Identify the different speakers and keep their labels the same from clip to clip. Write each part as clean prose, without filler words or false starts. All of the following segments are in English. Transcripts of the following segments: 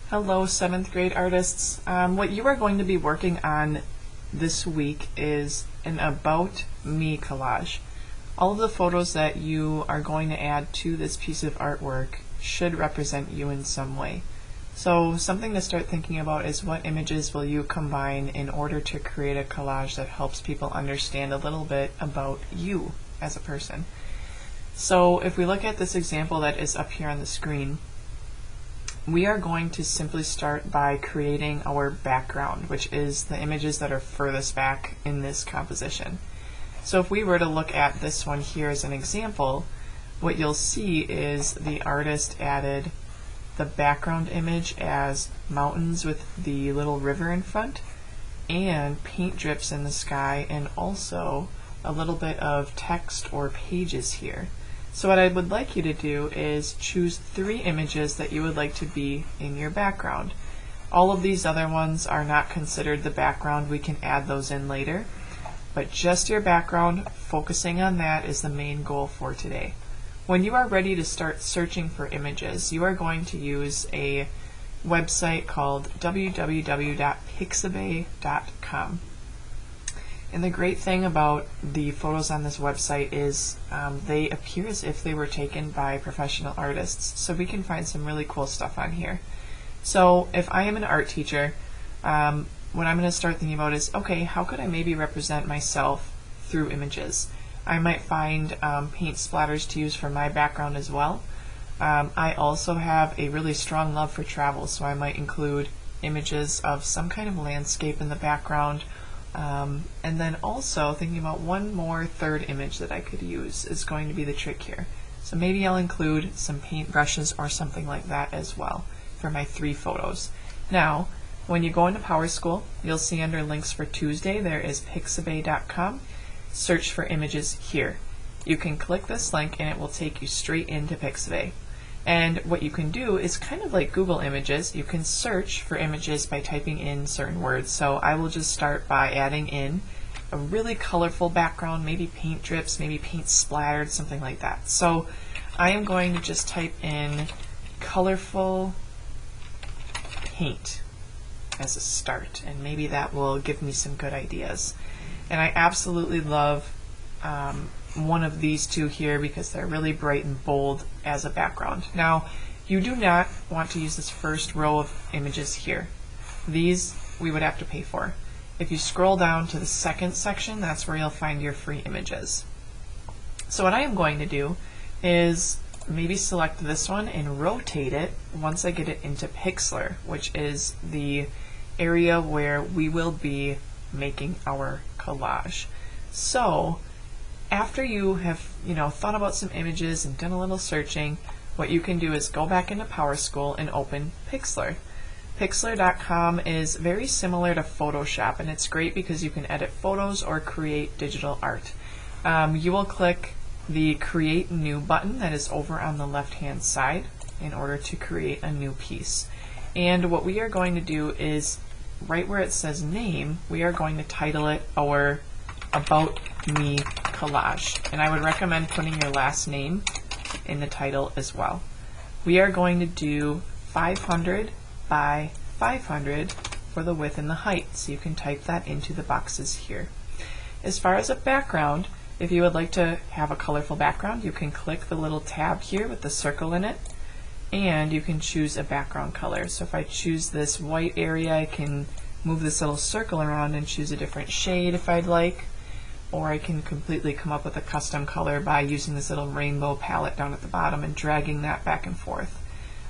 Speaker 1: Hello, 7th grade artists. What you are going to be working on this week is an About Me collage. All of the photos that you are going to add to this piece of artwork should represent you in some way. So something to start thinking about is what images will you combine in order to create a collage that helps people understand a little bit about you as a person. So if we look at this example that is up here on the screen, we are going to simply start by creating our background, which is the images that are furthest back in this composition. So if we were to look at this one here as an example, what you'll see is the artist added the background image as mountains with the little river in front, and paint drips in the sky, and also a little bit of text or pages here. So what I would like you to do is choose 3 images that you would like to be in your background. All of these other ones are not considered the background. We can add those in later. But just your background, focusing on that is the main goal for today. When you are ready to start searching for images, you are going to use a website called www.pixabay.com. And the great thing about the photos on this website is they appear as if they were taken by professional artists, so we can find some really cool stuff on here. So if I am an art teacher, what I'm going to start thinking about is, okay, how could I maybe represent myself through images? I might find paint splatters to use for my background as well. I also have a really strong love for travel, so I might include images of some kind of landscape in the background. And then also thinking about one more third image that I could use is going to be the trick here. So maybe I'll include some paint brushes or something like that as well for my 3 photos. Now, when you go into PowerSchool, you'll see under links for Tuesday there is pixabay.com. Search for images here. You can click this link and it will take you straight into Pixabay. And what you can do is kind of like Google Images. You can search for images by typing in certain words. So I will just start by adding in a really colorful background, maybe paint drips, maybe paint splattered, something like that. So I am going to just type in colorful paint as a start, and maybe that will give me some good ideas. And I absolutely love one of these 2 here because they're really bright and bold as a background. Now, you do not want to use this first row of images here. These we would have to pay for. If you scroll down to the second section, that's where you'll find your free images. So what I am going to do is maybe select this one and rotate it once I get it into Pixlr, which is the area where we will be making our collage. So after you have thought about some images and done a little searching, what you can do is go back into PowerSchool and open Pixlr. Pixlr.com is very similar to Photoshop, and it's great because you can edit photos or create digital art. You will click the Create New button that is over on the left hand side in order to create a new piece. And what we are going to do is, right where it says name, we are going to title it our About Me collage, and I would recommend putting your last name in the title as well. We are going to do 500 by 500 for the width and the height, so you can type that into the boxes here. As far as a background, if you would like to have a colorful background, you can click the little tab here with the circle in it, and you can choose a background color. So if I choose this white area, I can move this little circle around and choose a different shade if I'd like. Or I can completely come up with a custom color by using this little rainbow palette down at the bottom and dragging that back and forth.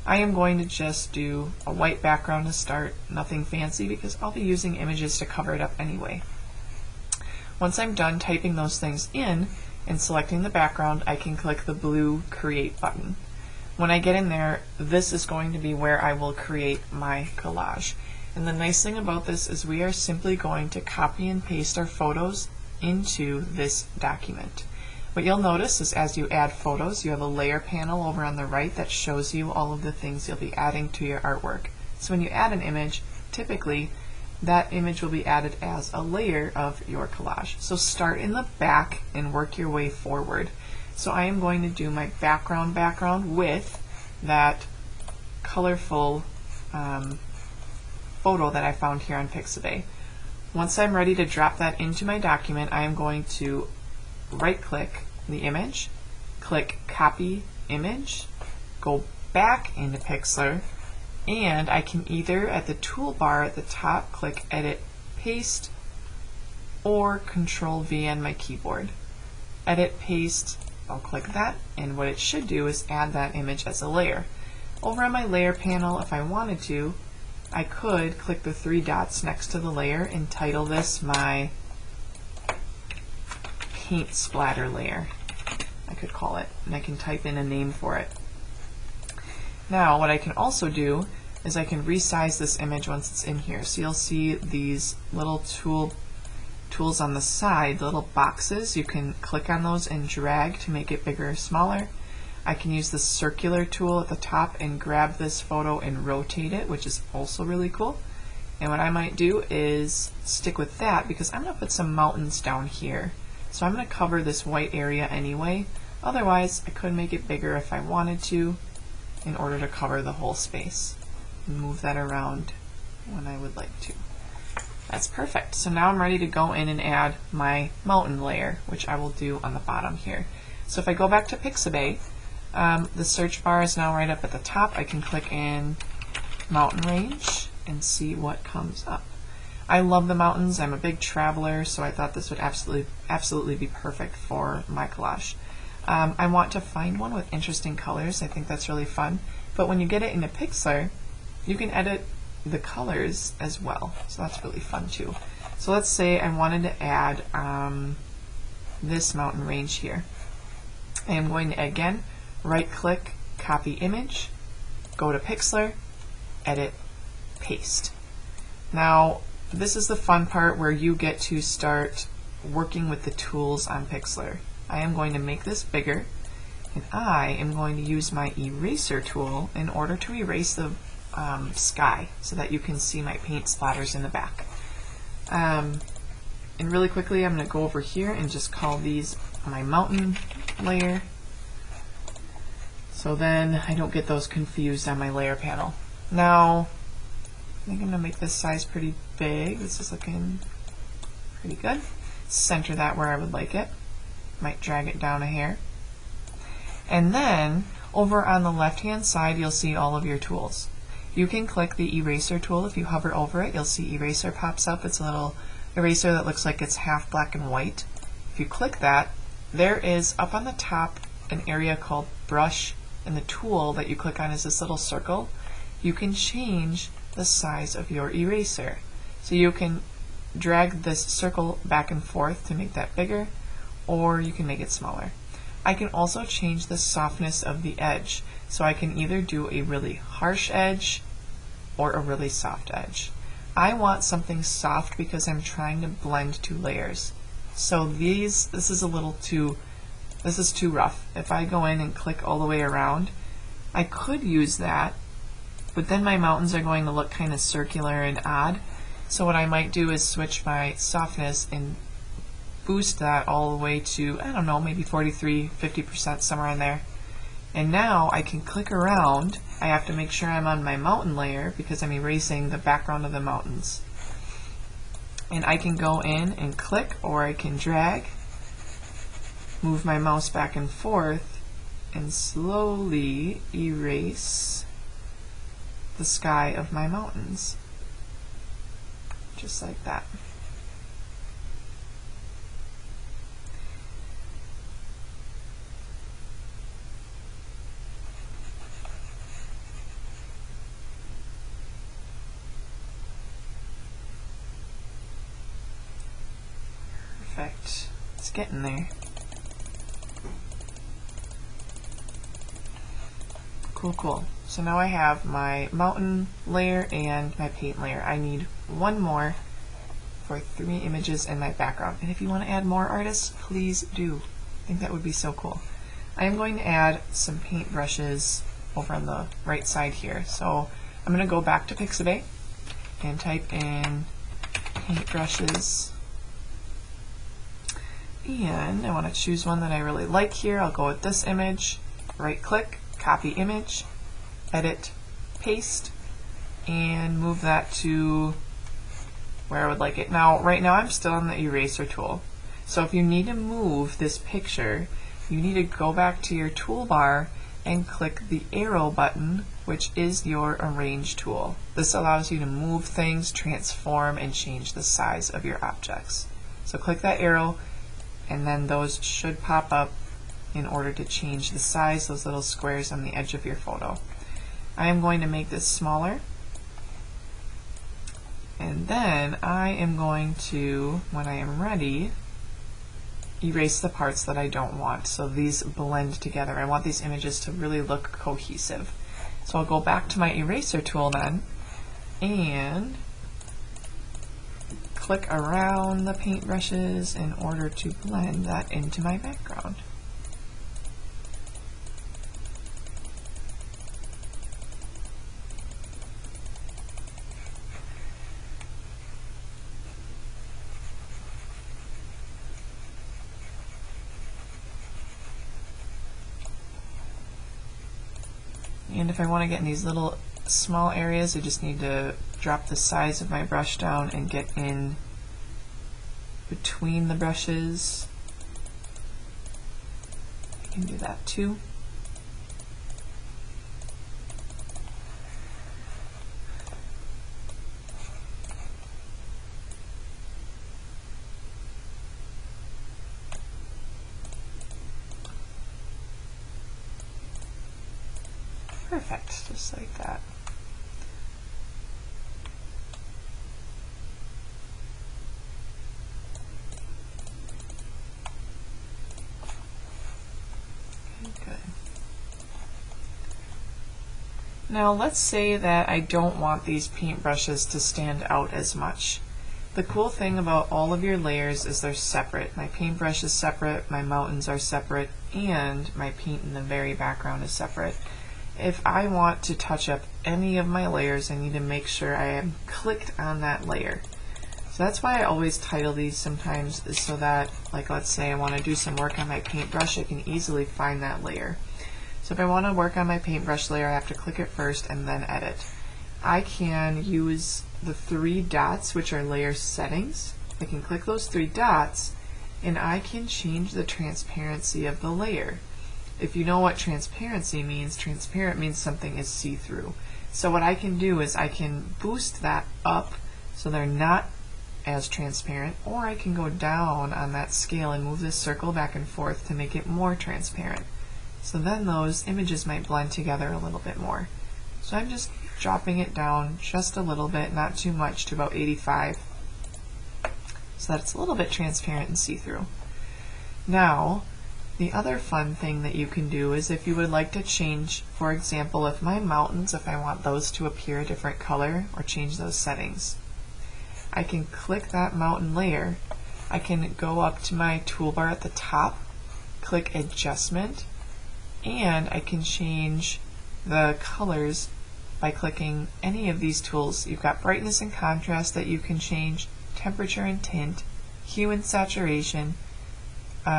Speaker 1: I am going to just do a white background to start, nothing fancy because I'll be using images to cover it up anyway. Once I'm done typing those things in and selecting the background, I can click the blue Create button. When I get in there, this is going to be where I will create my collage. And the nice thing about this is we are simply going to copy and paste our photos into this document. What you'll notice is as you add photos, you have a layer panel over on the right that shows you all of the things you'll be adding to your artwork. So when you add an image, typically that image will be added as a layer of your collage. So start in the back and work your way forward. So I am going to do my background with that colorful photo that I found here on Pixabay. Once I'm ready to drop that into my document, I am going to right click the image, click copy image, go back into Pixlr, and I can either at the toolbar at the top click edit paste or control V on my keyboard. Edit paste, I'll click that, and what it should do is add that image as a layer. Over on my layer panel, if I wanted to, I could click the three dots next to the layer and title this my paint splatter layer, I could call it, and I can type in a name for it. Now what I can also do is I can resize this image once it's in here. So you'll see these little tools on the side, the little boxes. You can click on those and drag to make it bigger or smaller. I can use the circular tool at the top and grab this photo and rotate it, which is also really cool. And what I might do is stick with that because I'm going to put some mountains down here. So I'm going to cover this white area anyway. Otherwise, I could make it bigger if I wanted to in order to cover the whole space. And move that around when I would like to. That's perfect. So now I'm ready to go in and add my mountain layer, which I will do on the bottom here. So if I go back to Pixabay, the search bar is now right up at the top. I can click in mountain range and see what comes up. I love the mountains. I'm a big traveler, so I thought this would absolutely be perfect for my collage. I want to find one with interesting colors. I think that's really fun. But when you get it into Pixlr, you can edit the colors as well. So that's really fun too. So let's say I wanted to add this mountain range here. I am going to again right click, copy image, go to Pixlr, edit, paste. Now this is the fun part where you get to start working with the tools on Pixlr. I am going to make this bigger, and I am going to use my eraser tool in order to erase the sky so that you can see my paint splatters in the back. And really quickly I'm going to go over here and just call these my mountain layer, so then I don't get those confused on my layer panel. Now I think I'm going to make this size pretty big. This is looking pretty good. Center that where I would like it. Might drag it down a hair. And then over on the left hand side you'll see all of your tools. You can click the eraser tool. If you hover over it, you'll see eraser pops up. It's a little eraser that looks like it's half black and white. If you click that, there is up on the top an area called brush, and the tool that you click on is this little circle. You can change the size of your eraser. So you can drag this circle back and forth to make that bigger, or you can make it smaller. I can also change the softness of the edge. So I can either do a really harsh edge or a really soft edge. I want something soft because I'm trying to blend two layers. So this is too rough. If I go in and click all the way around, I could use that, but then my mountains are going to look kind of circular and odd. So what I might do is switch my softness and boost that all the way to, I don't know, maybe 43, 50%, somewhere in there. And now I can click around. I have to make sure I'm on my mountain layer because I'm erasing the background of the mountains. And I can go in and click, or I can drag, move my mouse back and forth, and slowly erase the sky of my mountains. Just like that. Perfect. It's getting there. Cool, cool. So now I have my mountain layer and my paint layer. I need one more for 3 images in my background. And if you want to add more artists, please do. I think that would be so cool. I am going to add some paint brushes over on the right side here. So I'm going to go back to Pixabay and type in paint brushes. And I want to choose one that I really like here. I'll go with this image, right click, copy image, edit, paste, and move that to where I would like it. Now, right now I'm still on the eraser tool. So if you need to move this picture, you need to go back to your toolbar and click the arrow button, which is your arrange tool. This allows you to move things, transform, and change the size of your objects. So click that arrow, and then those should pop up in order to change the size, those little squares on the edge of your photo. I am going to make this smaller, and then I am going to, when I am ready, erase the parts that I don't want. So these blend together. I want these images to really look cohesive. So I'll go back to my eraser tool then and click around the paintbrushes in order to blend that into my background. And if I want to get in these little small areas, I just need to drop the size of my brush down and get in between the brushes. I can do that too. Perfect, just like that. Okay, good. Now let's say that I don't want these paintbrushes to stand out as much. The cool thing about all of your layers is they're separate. My paintbrush is separate, my mountains are separate, and my paint in the very background is separate. If I want to touch up any of my layers, I need to make sure I am clicked on that layer. So that's why I always title these sometimes, is so that, like let's say I want to do some work on my paintbrush, I can easily find that layer. So if I want to work on my paintbrush layer, I have to click it first and then edit. I can use the three dots, which are layer settings. I can click those three dots and I can change the transparency of the layer. If you know what transparency means, transparent means something is see-through. So what I can do is I can boost that up so they're not as transparent, or I can go down on that scale and move this circle back and forth to make it more transparent. So then those images might blend together a little bit more. So I'm just dropping it down just a little bit, not too much, to about 85, so that it's a little bit transparent and see-through. Now, the other fun thing that you can do is if you would like to change, for example, if my mountains, if I want those to appear a different color or change those settings, I can click that mountain layer. I can go up to my toolbar at the top, click adjustment, and I can change the colors by clicking any of these tools. You've got brightness and contrast that you can change, temperature and tint, hue and saturation.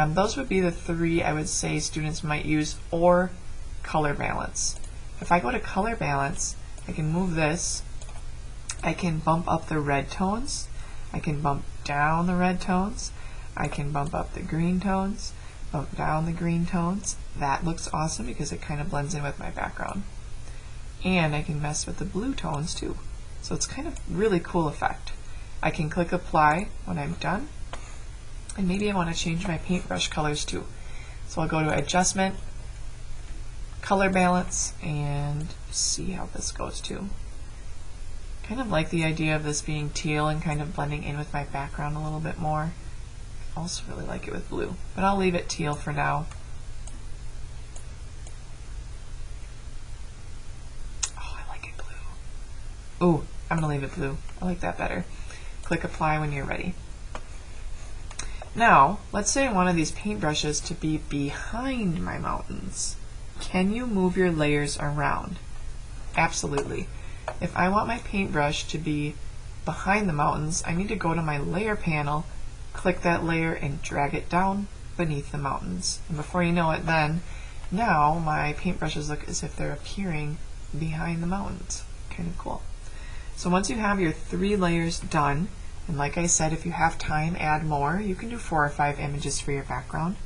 Speaker 1: Those would be the three I would say students might use, or color balance. If I go to color balance, I can move this. I can bump up the red tones. I can bump down the red tones. I can bump up the green tones, bump down the green tones. That looks awesome because it kind of blends in with my background. And I can mess with the blue tones too. So it's kind of really cool effect. I can click apply when I'm done. And maybe I want to change my paintbrush colors too. So I'll go to adjustment, color balance, and see how this goes too. Kind of like the idea of this being teal and kind of blending in with my background a little bit more. I also really like it with blue, but I'll leave it teal for now. Oh, I like it blue. Ooh, I'm gonna leave it blue. I like that better. Click apply when you're ready. Now, let's say I wanted these paintbrushes to be behind my mountains. Can you move your layers around? Absolutely. If I want my paintbrush to be behind the mountains, I need to go to my layer panel, click that layer, and drag it down beneath the mountains. And before you know it then, now my paintbrushes look as if they're appearing behind the mountains. Kind of cool. So once you have your 3 layers done, and like I said, if you have time, add more. You can do 4 or 5 images for your background.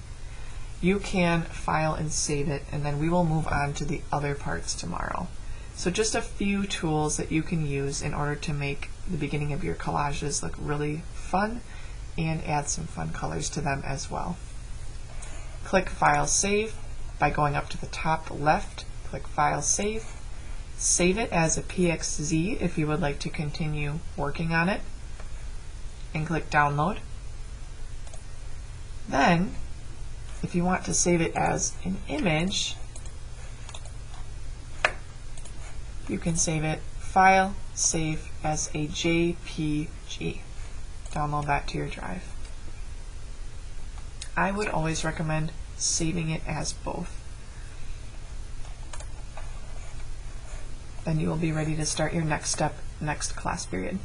Speaker 1: You can file and save it, and then we will move on to the other parts tomorrow. So just a few tools that you can use in order to make the beginning of your collages look really fun and add some fun colors to them as well. Click File Save by going up to the top left. Click File Save. Save it as a PXZ if you would like to continue working on it, and click Download. Then, if you want to save it as an image, you can save it, File, Save as a JPG. Download that to your drive. I would always recommend saving it as both. Then you will be ready to start your next step next class period.